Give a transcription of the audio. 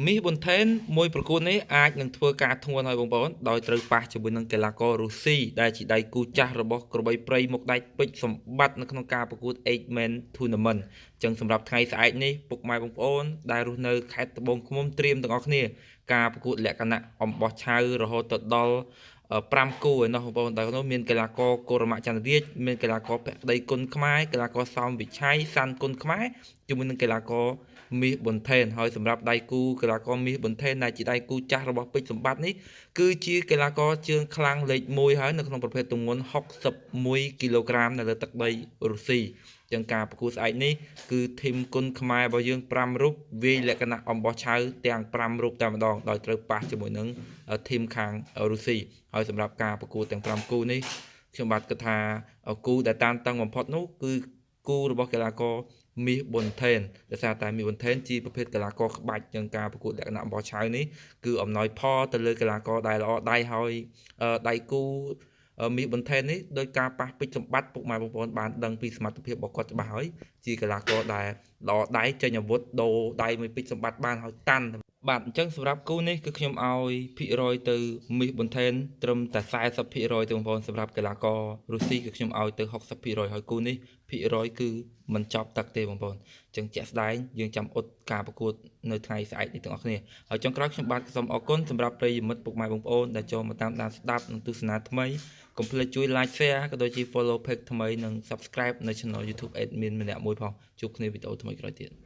មាសប៊ុនថេនមួយប្រកួតនេះអាចនឹងធ្វើការធ្ងន់ឲ្យបងប្អូនដោយត្រូវប៉ះជាមួយនឹងកីឡាកររុស្ស៊ីដែលជាដៃគូចាស់របស់ក្របីព្រៃមុខដាច់ពេជ្រសម្បត្តិនៅក្នុងការប្រកួត 8-Man Tournament អញ្ចឹងសម្រាប់ថ្ងៃស្អែកនេះពុកម៉ែបងប្អូនដែលរស់នៅខេត្តត្បូងឃ្មុំត្រៀមទាំងអស់គ្នាការប្រកួតលក្ខណៈអំបោះឆៅរហូតទៅដល់5គូឯណោះបងប្អូនដែលនោះមានកីឡាករកូរ៉ាម៉ាច័ន្ទរាជមានកីឡាករភក្តីគុណខ្មែរកីឡាករសោមវិឆ័យសាន់គុណខ្មែរជាមួយនឹងកីឡាករមាសប៊ុនថេនហើយសម្រាប់ដៃគូកីឡាករមាសប៊ុនថេនដែលជាដៃគូចាស់របស់ពេជ្រសម្បត្តិនេះគឺជាកីឡាករជើងខ្លាំងលេខ1ហើយនៅក្នុងប្រភេទទម្ងន់61គីឡូក្រាមនៅលើទឹកដីរុស្ស៊ីចឹងការប្រកួតស្អែកនេះគឺធីមគុណខ្មែររបស់យើង5រូបវាយលក្ខណៈអំបោះឆៅទាំង5រូបតែម្ដងដោយត្រូវប៉ះជាមួយនឹងធីមខាងរុស្ស៊ីហើយសម្រាប់ការប្រកួតទាំង5គូនេះខ្ញុំបាទគិតថាគូដែលតានតឹងបំផុតនោះគឺគូរបស់កីឡាករមាសប៊ុនថេនដោយសារតែមាសប៊ុនថេនជាប្រភេទកីឡាករក្បាច់ចឹងការប្រកួតលក្ខណៈអំបោះឆៅនេះគឺអំណោយផលទៅលើកីឡាករដែលល្អដៃហើយដៃគូមាសប៊ុនថេននេះដោយការប៉ះពេជ្រសម្បត្តិពុកម៉ែបងប្អូនបានដឹងពីសមត្ថភាពរបស់គាត់ច្បាស់ហើយជាកីឡាករដែលល្អដៃចេញអាវុធដូរដៃមួយពេជ្រសម្បត្តិបានហើយតាន់បាទអញ្ចឹងសម្រាប់គូនេះគឺខ្ញុំឲ្យភាគរយទៅមាសប៊ុនថេនត្រឹមតែ40%ទេបងប្អូនសម្រាប់កីឡាកររុស្ស៊ីគឺខ្ញុំឲ្យទៅ60%ហើយគូនេះភាគរយគឺមិនចប់ទឹកទេបងប្អូនអញ្ចឹងជាក់ស្ដែងយើងចាំអ៊ុតការប្រកួតនៅថ្ងៃស្អែកនេះទាំងអស់គ្នាហើយចុងក្រោយខ្ញុំបាទសូមអរគុណសម្រាប់ប្រិយមិត្តពុកម៉ែបងប្អូនដែលចូលមកតាមដានស្ដាប់និងទស្សនាថ្មីកុំភ្លេចជួយ like share ក៏ដូចជា follow page ថ្មីនិង subscribe នៅ channel YouTube admin ម្នាក់មួយផងជួបគ្នាវីដេអូថ្មីក្រោយទៀត